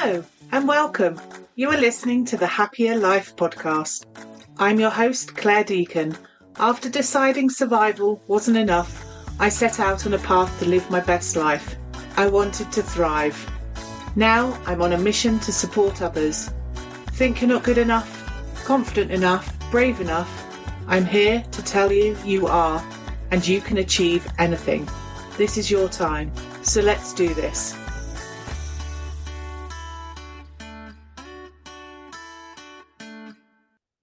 Hello and welcome. You are listening to the Happier Life podcast. I'm your host, Claire Deacon. After deciding survival wasn't enough, I set out on a path to live my best life. I wanted to thrive. Now I'm on a mission to support others. Think you're not good enough, confident enough, brave enough? I'm here to tell you you are, and you can achieve anything. This is your time, so let's do this.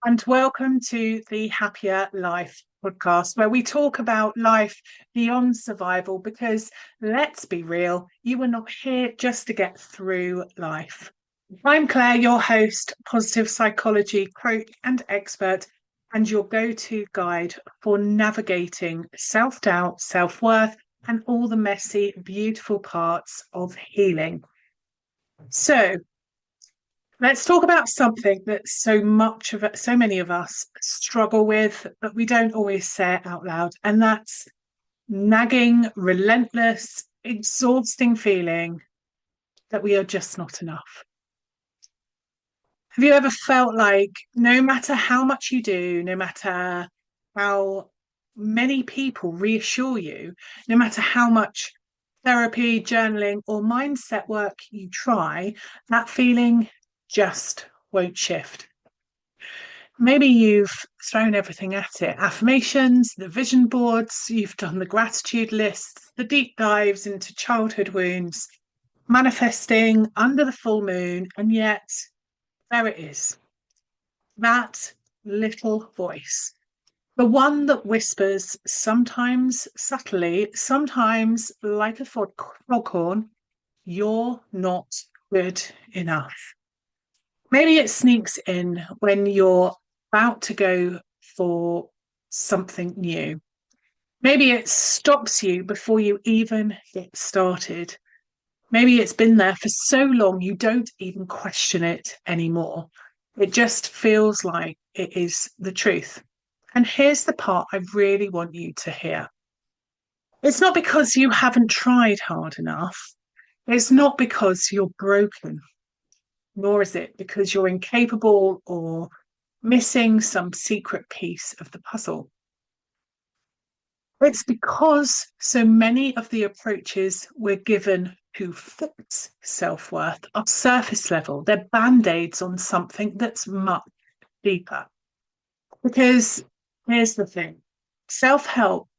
And welcome to the Happier Life podcast, where we talk about life beyond survival, because let's be real, you are not here just to get through life. I'm Claire, your host, positive psychology coach and expert, and your go-to guide for navigating self-doubt, self-worth, and all the messy, beautiful parts of healing. So let's talk about something that so many of us struggle with, but we don't always say it out loud. And that's nagging, relentless, exhausting feeling that we are just not enough. Have you ever felt like no matter how much you do, no matter how many people reassure you, no matter how much therapy, journaling, or mindset work you try, that feeling just won't shift? Maybe you've thrown everything at it. Affirmations, the vision boards, you've done the gratitude lists, the deep dives into childhood wounds, manifesting under the full moon, and yet there it is. That little voice. The one that whispers, sometimes subtly, sometimes like a foghorn, you're not good enough. Maybe it sneaks in when you're about to go for something new. Maybe it stops you before you even get started. Maybe it's been there for so long you don't even question it anymore. It just feels like it is the truth. And here's the part I really want you to hear. It's not because you haven't tried hard enough. It's not because you're broken. Nor is it because you're incapable or missing some secret piece of the puzzle. It's because so many of the approaches we're given to fix self-worth are surface level. They're band-aids on something that's much deeper. Because here's the thing, self-help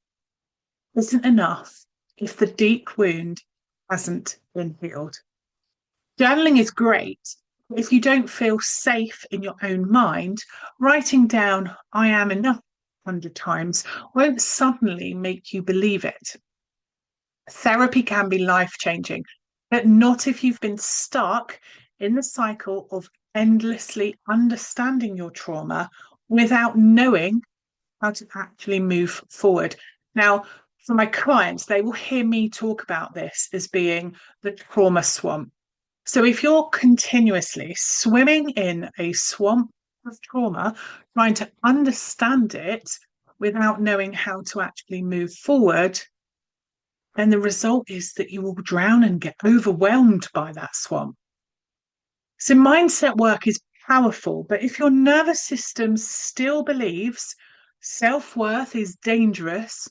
isn't enough if the deep wound hasn't been healed. Journaling is great. If you don't feel safe in your own mind, writing down I am enough 100 times won't suddenly make you believe it. Therapy can be life-changing, but not if you've been stuck in the cycle of endlessly understanding your trauma without knowing how to actually move forward. Now, for my clients, they will hear me talk about this as being the trauma swamp. So if you're continuously swimming in a swamp of trauma, trying to understand it without knowing how to actually move forward, then the result is that you will drown and get overwhelmed by that swamp. So mindset work is powerful, but if your nervous system still believes self-worth is dangerous,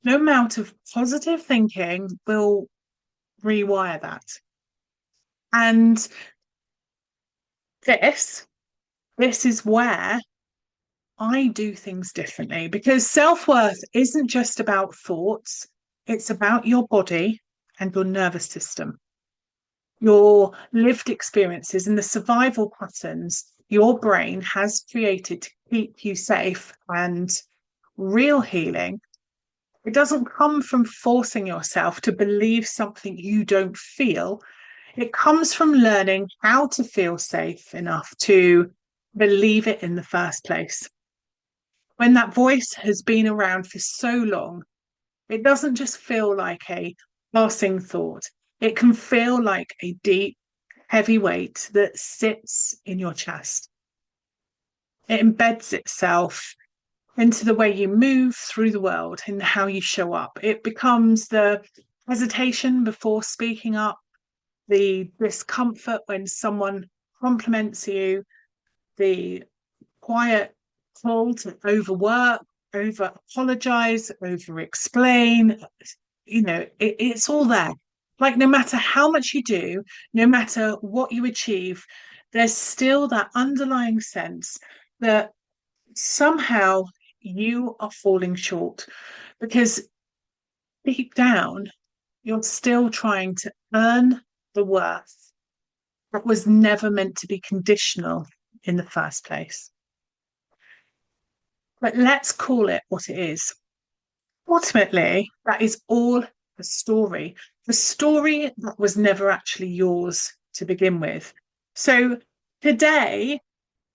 no amount of positive thinking will rewire that. And this is where I do things differently, because self-worth isn't just about thoughts, it's about your body and your nervous system, your lived experiences and the survival patterns your brain has created to keep you safe. And real healing, it doesn't come from forcing yourself to believe something you don't feel. It comes from learning how to feel safe enough to believe it in the first place. When that voice has been around for so long, it doesn't just feel like a passing thought. It can feel like a deep, heavy weight that sits in your chest. It embeds itself into the way you move through the world and how you show up. It becomes the hesitation before speaking up, the discomfort when someone compliments you, the quiet pull to overwork, over apologize, over explain. It's all there. Like, no matter how much you do, no matter what you achieve, there's still that underlying sense that somehow you are falling short because deep down, you're still trying to earn the worth that was never meant to be conditional in the first place. But let's call it what it is. Ultimately, that is all the story that was never actually yours to begin with. So today,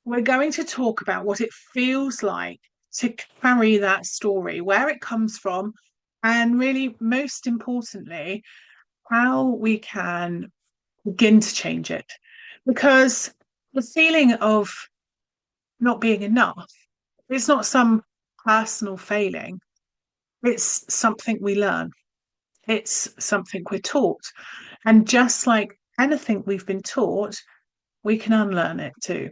we're going to talk about what it feels like to carry that story, where it comes from, and really, most importantly, how we can begin to change it. Because the feeling of not being enough, it's not some personal failing, it's something we learn, it's something we're taught. And just like anything we've been taught, we can unlearn it too.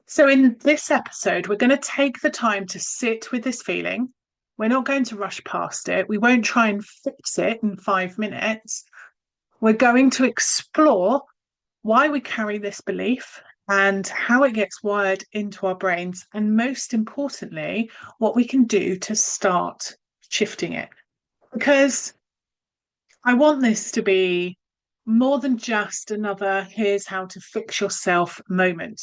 So, in this episode, we're going to take the time to sit with this feeling. We're not going to rush past it. We won't try and fix it in 5 minutes. We're going to explore why we carry this belief and how it gets wired into our brains. And most importantly, what we can do to start shifting it. Because I want this to be more than just another here's how to fix yourself moment.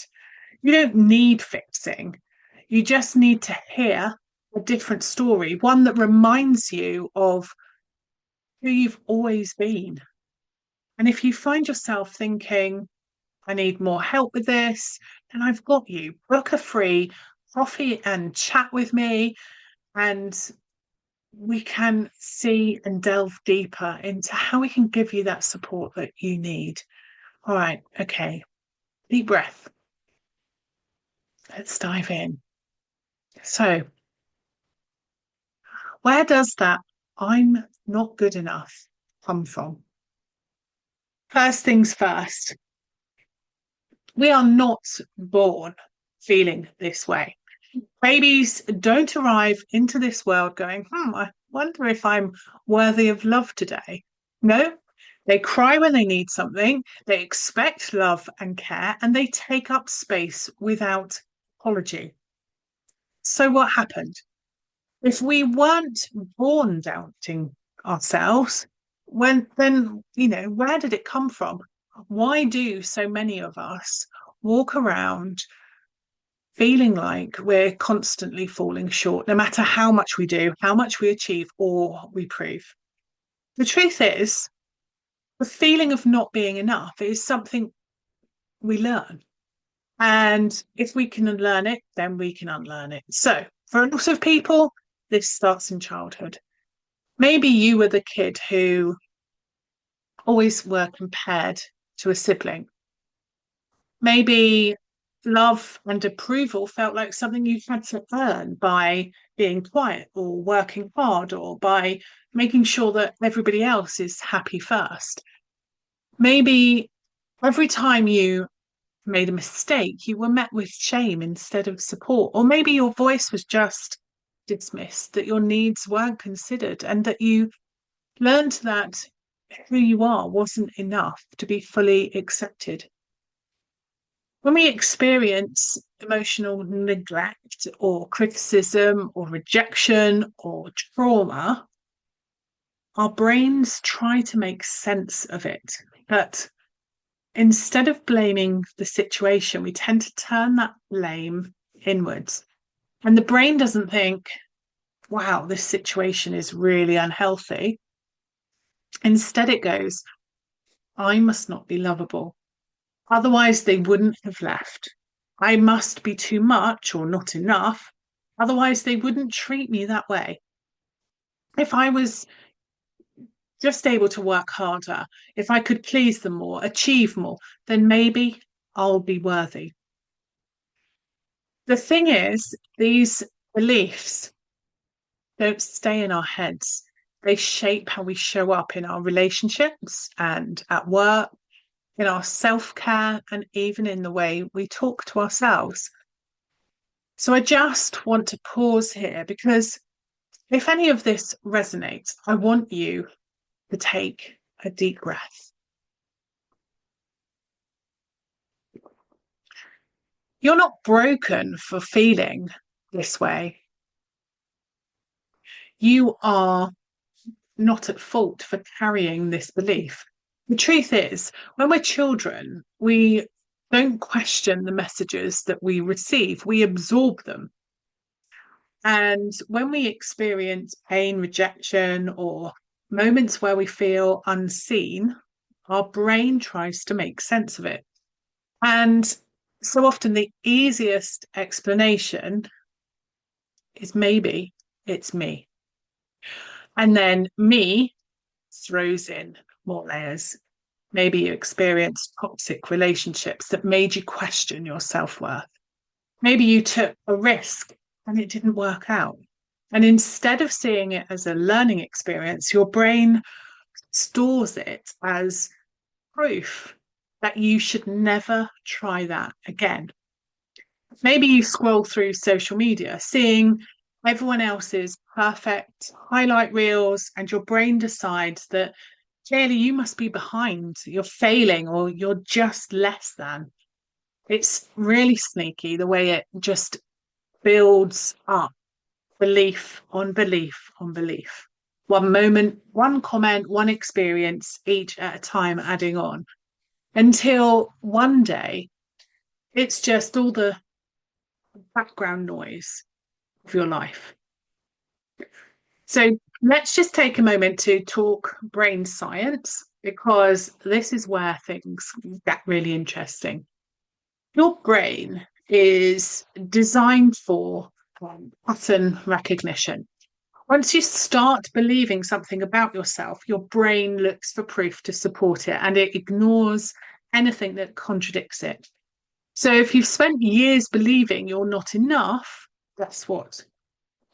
You don't need fixing. You just need to hear a different story, one that reminds you of who you've always been. And if you find yourself thinking, I need more help with this, then I've got you. Book a free coffee and chat with me, and we can see and delve deeper into how we can give you that support that you need. All right, okay. Deep breath. Let's dive in. So, where does that I'm not good enough come from? First things first, we are not born feeling this way. Babies don't arrive into this world going, I wonder if I'm worthy of love today. No, they cry when they need something, they expect love and care, and they take up space without apology. So, what happened? If we weren't born doubting ourselves, where did it come from? Why do so many of us walk around feeling like we're constantly falling short, no matter how much we do, how much we achieve, or we prove? The truth is, the feeling of not being enough is something we learn. And if we can unlearn it, then we can unlearn it. So, for a lot of people, this starts in childhood. Maybe you were the kid who always were compared to a sibling. Maybe love and approval felt like something you had to earn by being quiet or working hard or by making sure that everybody else is happy first. Maybe every time you made a mistake, you were met with shame instead of support. Or maybe your voice was just dismissed, that your needs weren't considered, and that you learned that who you are wasn't enough to be fully accepted. When we experience emotional neglect or criticism or rejection or trauma, our brains try to make sense of it. But instead of blaming the situation, we tend to turn that blame inwards. And the brain doesn't think, wow, this situation is really unhealthy. Instead, it goes, I must not be lovable. Otherwise, they wouldn't have left. I must be too much or not enough. Otherwise, they wouldn't treat me that way. If I was just able to work harder, if I could please them more, achieve more, then maybe I'll be worthy. The thing is, these beliefs don't stay in our heads. They shape how we show up in our relationships and at work in our self-care, and even in the way we talk to ourselves. So I just want to pause here because if any of this resonates, I want you to take a deep breath. You're not broken for feeling this way. You are not at fault for carrying this belief. The truth is, when we're children, we don't question the messages that we receive, we absorb them. And when we experience pain, rejection, or moments where we feel unseen, our brain tries to make sense of it. And so often the easiest explanation is maybe it's me. And then me throws in more layers. Maybe you experienced toxic relationships that made you question your self-worth. Maybe you took a risk and it didn't work out. And instead of seeing it as a learning experience, your brain stores it as proof that you should never try that again. Maybe you scroll through social media, seeing everyone else's perfect highlight reels, and your brain decides that clearly you must be behind, you're failing, or you're just less than. It's really sneaky the way it just builds up belief on belief on belief. One moment, one comment, one experience, each at a time, adding on until one day it's just all the background noise of your life. So let's just take a moment to talk brain science, because this is where things get really interesting. Your brain is designed for pattern recognition. Once you start believing something about yourself, your brain looks for proof to support it, and it ignores anything that contradicts it. So if you've spent years believing you're not enough, guess what?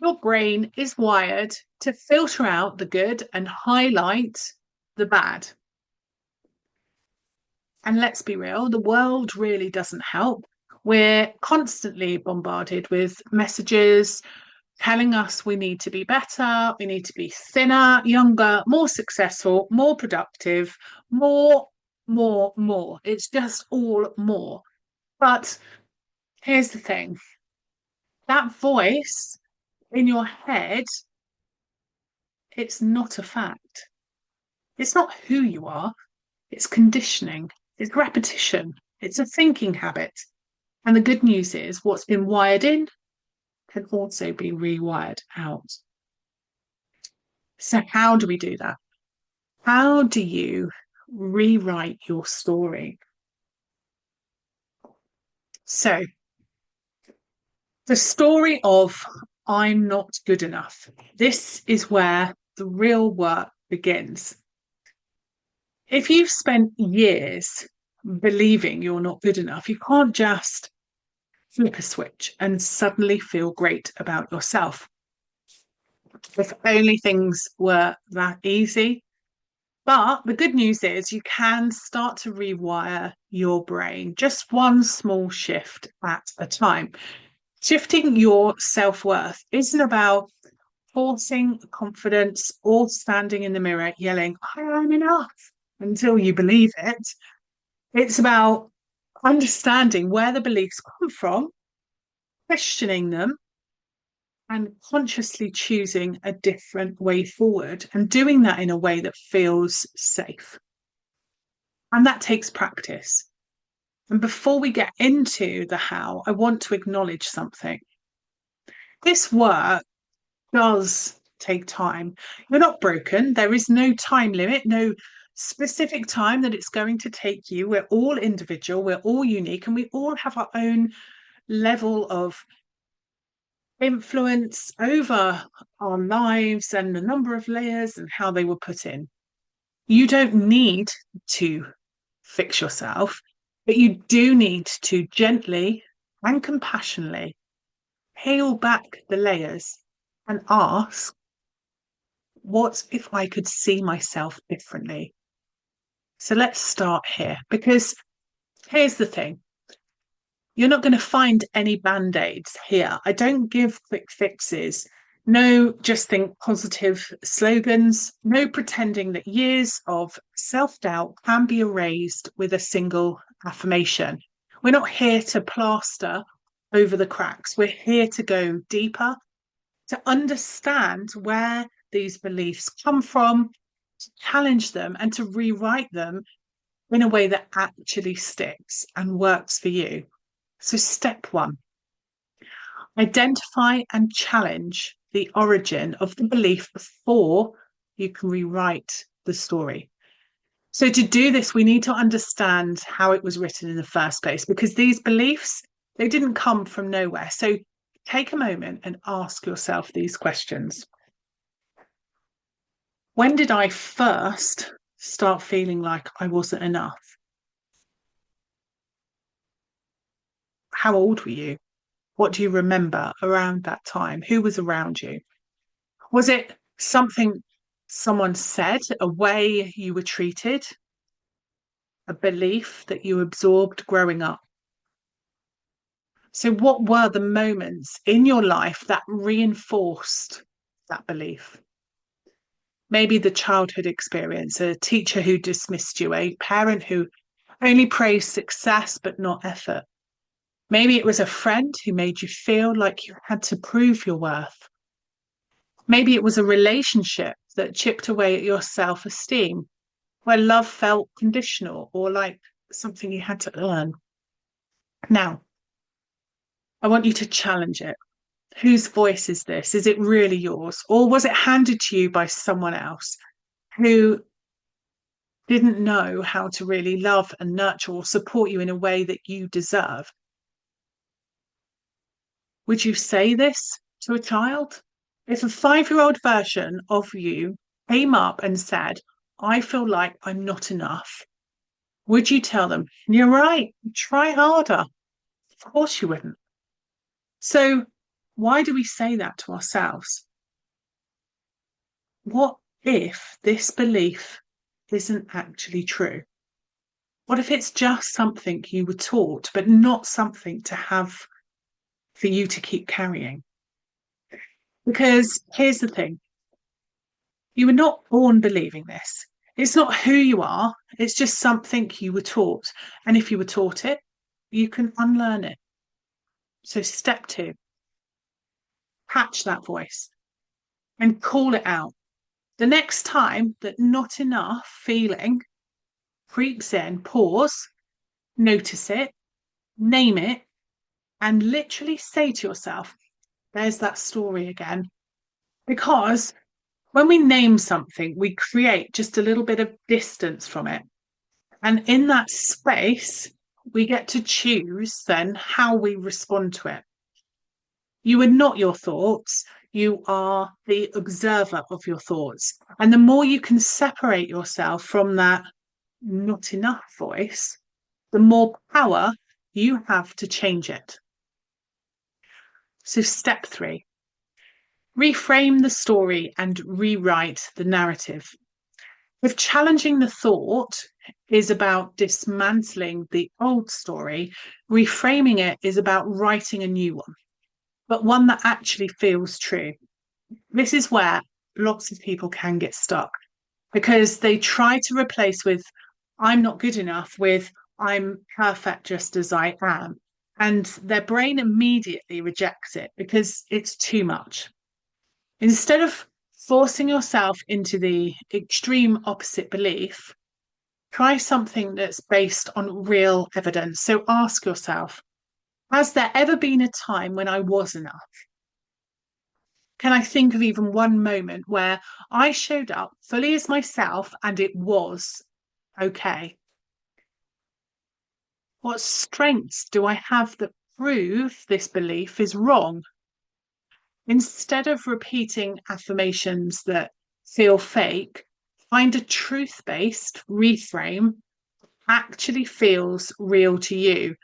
Your brain is wired to filter out the good and highlight the bad. And let's be real, the world really doesn't help. We're constantly bombarded with messages telling us we need to be better, we need to be thinner, younger, more successful, more productive, more, more, more. It's just all more. But here's the thing, that voice in your head, it's not a fact. It's not who you are, it's conditioning, it's repetition, it's a thinking habit. And the good news is what's been wired in can also be rewired out. So, how do we do that? How do you rewrite your story? So, the story of I'm not good enough. This is where the real work begins. If you've spent years believing you're not good enough, you can't just flip a switch and suddenly feel great about yourself. If only things were that easy. But the good news is you can start to rewire your brain, just one small shift at a time. Shifting your self-worth isn't about forcing confidence or standing in the mirror yelling, I am enough, until you believe it. It's about understanding where the beliefs come from, questioning them, and consciously choosing a different way forward, and doing that in a way that feels safe. And that takes practice. And before we get into the how, I want to acknowledge something. This work does take time. You're not broken. There is no time limit, no specific time that it's going to take you. We're all individual, we're all unique, and we all have our own level of influence over our lives and the number of layers and how they were put in. You don't need to fix yourself, but you do need to gently and compassionately peel back the layers and ask, what if I could see myself differently? So let's start here because here's the thing. You're not going to find any band-aids here. I don't give quick fixes. No, just think positive slogans. No pretending that years of self-doubt can be erased with a single affirmation. We're not here to plaster over the cracks. We're here to go deeper, to understand where these beliefs come from, to challenge them, and to rewrite them in a way that actually sticks and works for you. So, step one, identify and challenge the origin of the belief before you can rewrite the story. So, to do this, we need to understand how it was written in the first place because these beliefs, they didn't come from nowhere. So, take a moment and ask yourself these questions. When did I first start feeling like I wasn't enough? How old were you? What do you remember around that time? Who was around you? Was it something someone said, a way you were treated, a belief that you absorbed growing up? So, what were the moments in your life that reinforced that belief? Maybe the childhood experience, a teacher who dismissed you, a parent who only praised success but not effort. Maybe it was a friend who made you feel like you had to prove your worth. Maybe it was a relationship that chipped away at your self esteem, where love felt conditional or like something you had to earn. Now, I want you to challenge it. Whose voice is this? Is it really yours? Or was it handed to you by someone else who didn't know how to really love and nurture or support you in a way that you deserve? Would you say this to a child? If a 5-year-old version of you came up and said, I feel like I'm not enough, would you tell them, you're right, try harder? Of course you wouldn't. So, why do we say that to ourselves? What if this belief isn't actually true? What if it's just something you were taught, but not something to have for you to keep carrying? Because here's the thing, you were not born believing this. It's not who you are, it's just something you were taught. And if you were taught it, you can unlearn it. So, step two, catch that voice and call it out. The next time that not enough feeling creeps in, pause, notice it, name it, and literally say to yourself, there's that story again. Because when we name something, we create just a little bit of distance from it. And in that space, we get to choose then how we respond to it. You are not your thoughts. You are the observer of your thoughts. And the more you can separate yourself from that not enough voice, the more power you have to change it. So, step three, reframe the story and rewrite the narrative. If challenging the thought is about dismantling the old story, reframing it is about writing a new one, but one that actually feels true. This is where lots of people can get stuck because they try to replace with I'm not good enough with I'm perfect just as I am. And their brain immediately rejects it because it's too much. Instead of forcing yourself into the extreme opposite belief, try something that's based on real evidence. So ask yourself, has there ever been a time when I was enough? Can I think of even one moment where I showed up fully as myself and it was okay? What strengths do I have that prove this belief is wrong? Instead of repeating affirmations that feel fake, find a truth based reframe that actually feels real to you.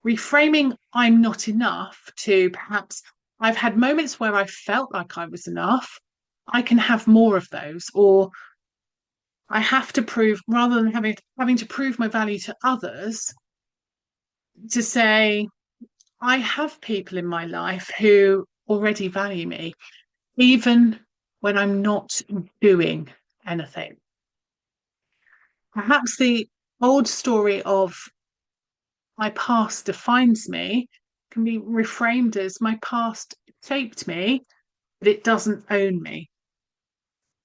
Reframing I'm not enough to perhaps I've had moments where I felt like I was enough. I can have more of those, or I have to prove, rather than having to prove my value to others, to say, I have people in my life who already value me, even when I'm not doing anything. Perhaps the old story of my past defines me can be reframed as my past shaped me, but it doesn't own me.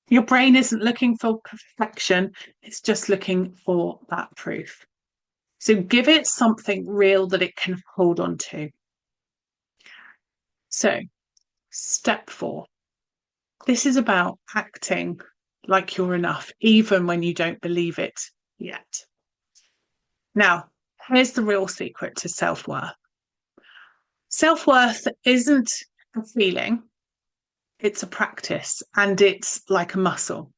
Your brain isn't looking for perfection, it's just looking for that proof. So give it something real that it can hold on to. So, step 4. This is about acting like you're enough, even when you don't believe it yet. Now, here's the real secret to self-worth. Self-worth isn't a feeling, it's a practice, and it's like a muscle.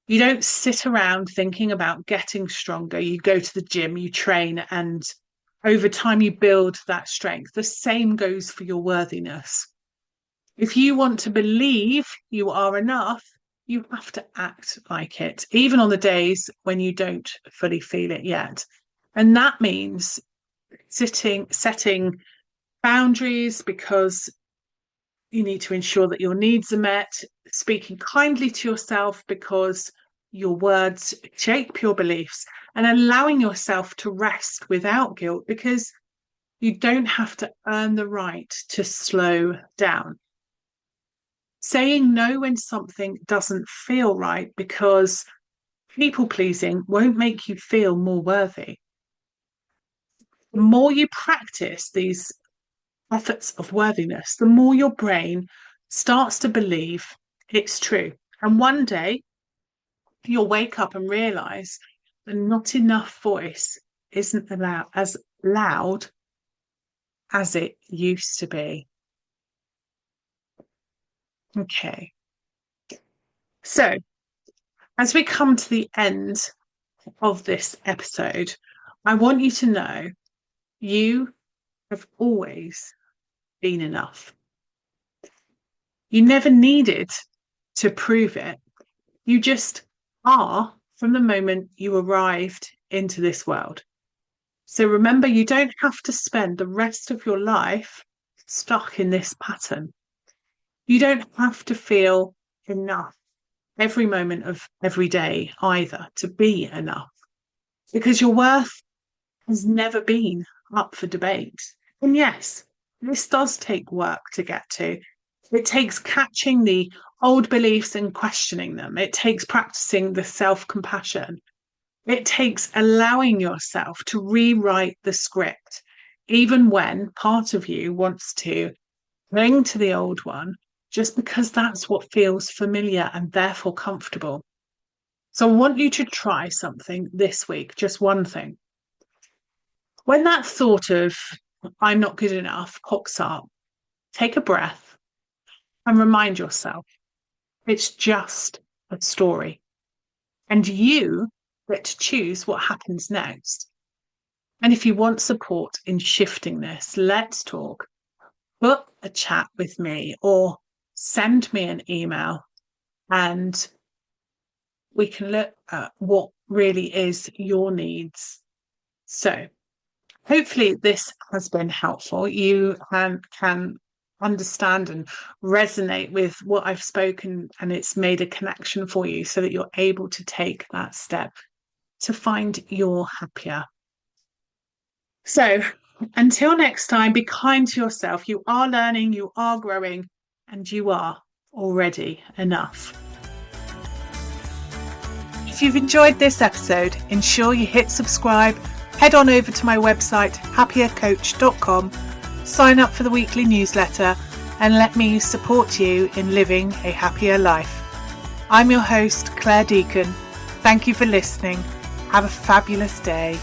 You don't sit around thinking about getting stronger. You go to the gym, you train, and over time you build that strength. The same goes for your worthiness. If you want to believe you are enough, you have to act like it, even on the days when you don't fully feel it yet. And that means setting boundaries because you need to ensure that your needs are met, speaking kindly to yourself because your words shape your beliefs, and allowing yourself to rest without guilt because you don't have to earn the right to slow down. Saying no when something doesn't feel right because people pleasing won't make you feel more worthy. The more you practice these efforts of worthiness, the more your brain starts to believe it's true. And one day you'll wake up and realize the not enough voice isn't as loud as it used to be. Okay. So, as we come to the end of this episode, I want you to know you have always been enough. You never needed to prove it. You just are from the moment you arrived into this world. So remember, you don't have to spend the rest of your life stuck in this pattern. You don't have to feel enough every moment of every day either to be enough, because your worth has never been up for debate. And yes, this does take work to get to. It takes catching the old beliefs and questioning them. It takes practicing the self-compassion. It takes allowing yourself to rewrite the script, even when part of you wants to cling to the old one, just because that's what feels familiar and therefore comfortable. So I want you to try something this week, just one thing. When that thought of I'm not good enough pops up, take a breath and remind yourself it's just a story. And you get to choose what happens next. And if you want support in shifting this, let's talk. Book a chat with me or send me an email and we can look at what really is your needs. So hopefully this has been helpful. You can understand and resonate with what I've spoken, and it's made a connection for you so that you're able to take that step to find your happier. So until next time, be kind to yourself. You are learning, you are growing, and you are already enough. If you've enjoyed this episode, ensure you hit subscribe, head on over to my website, happiercoach.com, sign up for the weekly newsletter, and let me support you in living a happier life. I'm your host, Claire Deacon. Thank you for listening. Have a fabulous day.